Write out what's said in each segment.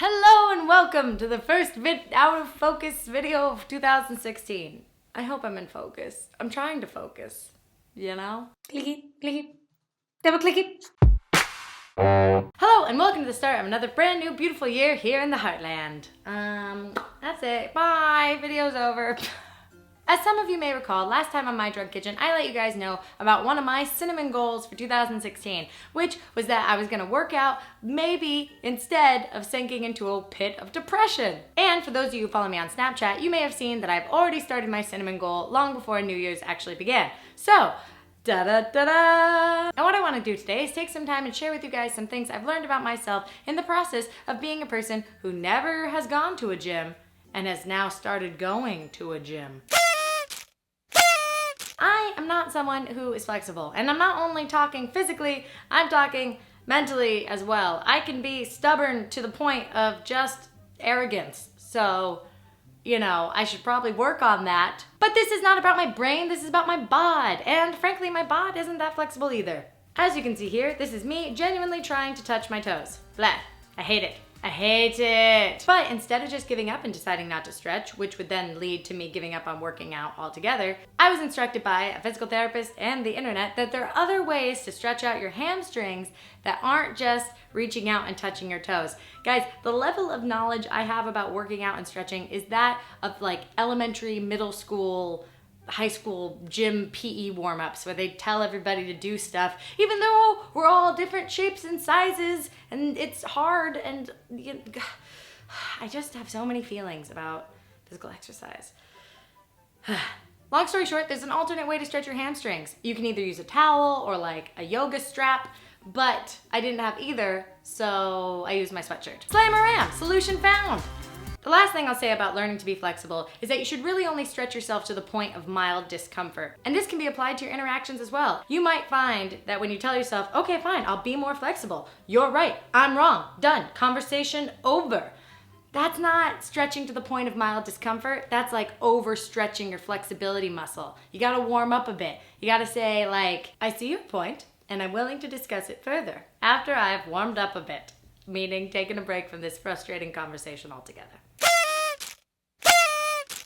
Hello and welcome to the first out of focus video of 2016. I hope I'm in focus. I'm trying to focus, you know? Clicky, clicky, double clicky. Hello and welcome to the start of another brand new beautiful year here in the Heartland. That's it. Bye. Video's over. As some of you may recall, last time on My Drug Kitchen, I let you guys know about one of my cinnamon goals for 2016, which was that I was gonna work out maybe instead of sinking into a pit of depression. And for those of you who follow me on Snapchat, you may have seen that I've already started my cinnamon goal long before New Year's actually began. So, da-da-da-da! And what I want to do today is take some time and share with you guys some things I've learned about myself in the process of being a person who never has gone to a gym and has now started going to a gym. I am not someone who is flexible, and I'm not only talking physically, I'm talking mentally as well. I can be stubborn to the point of just arrogance, so, you know, I should probably work on that. But this is not about my brain, this is about my bod, and frankly, my bod isn't that flexible either. As you can see here, this is me genuinely trying to touch my toes. Blah, I hate it. I hate it. But instead of just giving up and deciding not to stretch, which would then lead to me giving up on working out altogether, I was instructed by a physical therapist and the internet that there are other ways to stretch out your hamstrings that aren't just reaching out and touching your toes. Guys, the level of knowledge I have about working out and stretching is that of like elementary, middle school, high school gym PE warm-ups where they tell everybody to do stuff even though we're all different shapes and sizes and it's hard and I just have so many feelings about physical exercise. Long story short, there's an alternate way to stretch your hamstrings. You can either use a towel or like a yoga strap, but I didn't have either, so I used my sweatshirt. Slam-a-ram, solution found. The last thing I'll say about learning to be flexible is that you should really only stretch yourself to the point of mild discomfort. And this can be applied to your interactions as well. You might find that when you tell yourself, okay, fine, I'll be more flexible. You're right, I'm wrong, done, conversation over. That's not stretching to the point of mild discomfort. That's like overstretching your flexibility muscle. You gotta warm up a bit. You gotta say like, I see your point and I'm willing to discuss it further after I've warmed up a bit, meaning taking a break from this frustrating conversation altogether.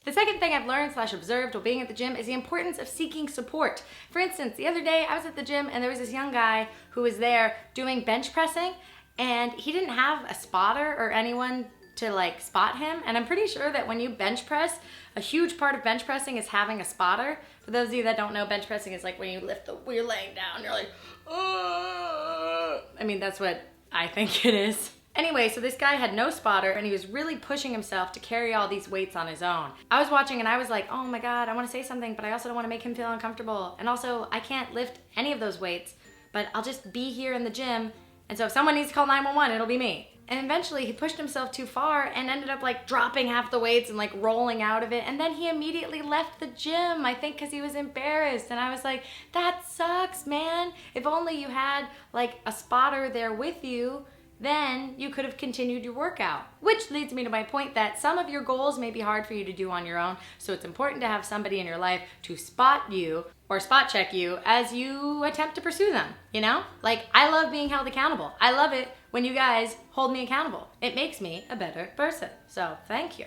The second thing I've learned / observed while being at the gym is the importance of seeking support. For instance, the other day I was at the gym and there was this young guy who was there doing bench pressing and he didn't have a spotter or anyone to like spot him. And I'm pretty sure that when you bench press, a huge part of bench pressing is having a spotter. For those of you that don't know, bench pressing is like when you lift when you're laying down, you're like, oh. I mean, that's what I think it is. Anyway, so this guy had no spotter and he was really pushing himself to carry all these weights on his own. I was watching and I was like, oh my God, I want to say something, but I also don't want to make him feel uncomfortable. And also, I can't lift any of those weights, but I'll just be here in the gym. And so if someone needs to call 911, it'll be me. And eventually he pushed himself too far and ended up like dropping half the weights and like rolling out of it. And then he immediately left the gym, I think because he was embarrassed. And I was like, that sucks, man. If only you had like a spotter there with you, then you could have continued your workout. Which leads me to my point that some of your goals may be hard for you to do on your own, so it's important to have somebody in your life to spot you or spot check you as you attempt to pursue them, you know? Like, I love being held accountable. I love it when you guys hold me accountable. It makes me a better person, so thank you.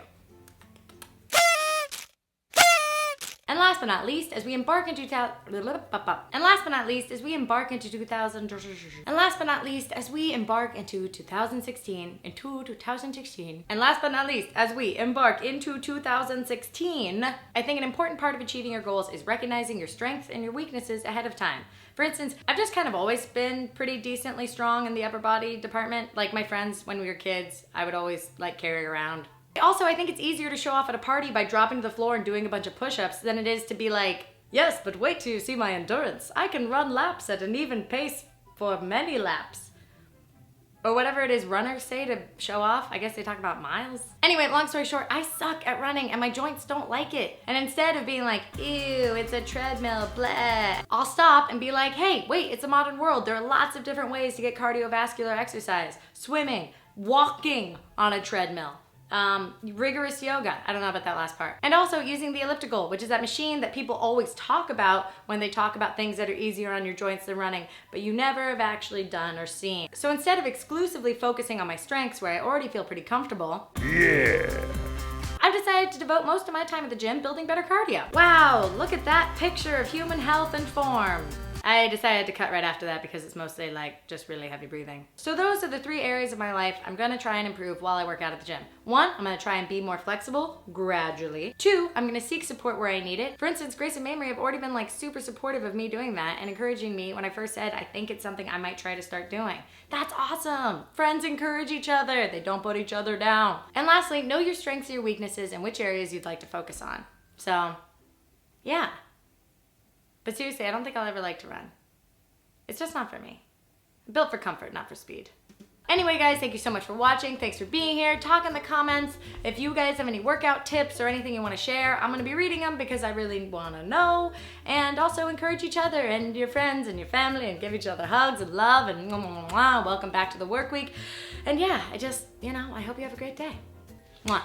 And last but not least, as we embark into 2016, and last but not least, as we embark into 2016, and last but not least, as we embark into 2016, I think an important part of achieving your goals is recognizing your strengths and your weaknesses ahead of time. For instance, I've just kind of always been pretty decently strong in the upper body department. Like my friends, when we were kids, I would always like carry around. Also, I think it's easier to show off at a party by dropping to the floor and doing a bunch of push-ups than it is to be like, yes, but wait till you see my endurance. I can run laps at an even pace for many laps. Or whatever it is runners say to show off. I guess they talk about miles. Anyway, long story short, I suck at running and my joints don't like it. And instead of being like, ew, it's a treadmill, blah, I'll stop and be like, hey, wait, it's a modern world. There are lots of different ways to get cardiovascular exercise. Swimming, walking on a treadmill. rigorous yoga. I don't know about that last part. And also using the elliptical, which is that machine that people always talk about when they talk about things that are easier on your joints than running, but you never have actually done or seen. So instead of exclusively focusing on my strengths where I already feel pretty comfortable, I've decided to devote most of my time at the gym building better cardio. Wow, look at that picture of human health and form. I decided to cut right after that because it's mostly like just really heavy breathing. So those are the 3 areas of my life I'm gonna try and improve while I work out at the gym. 1, I'm gonna try and be more flexible gradually. 2, I'm gonna seek support where I need it. For instance, Grace and Mamrie have already been like super supportive of me doing that and encouraging me when I first said I think it's something I might try to start doing. That's awesome. Friends encourage each other. They don't put each other down. And lastly, know your strengths and your weaknesses and which areas you'd like to focus on. So, yeah. But seriously, I don't think I'll ever like to run. It's just not for me. I'm built for comfort, not for speed. Anyway, guys, thank you so much for watching. Thanks for being here. Talk in the comments. If you guys have any workout tips or anything you want to share, I'm going to be reading them because I really want to know. And also encourage each other and your friends and your family and give each other hugs and love and welcome back to the work week. And yeah, I hope you have a great day. Mwah.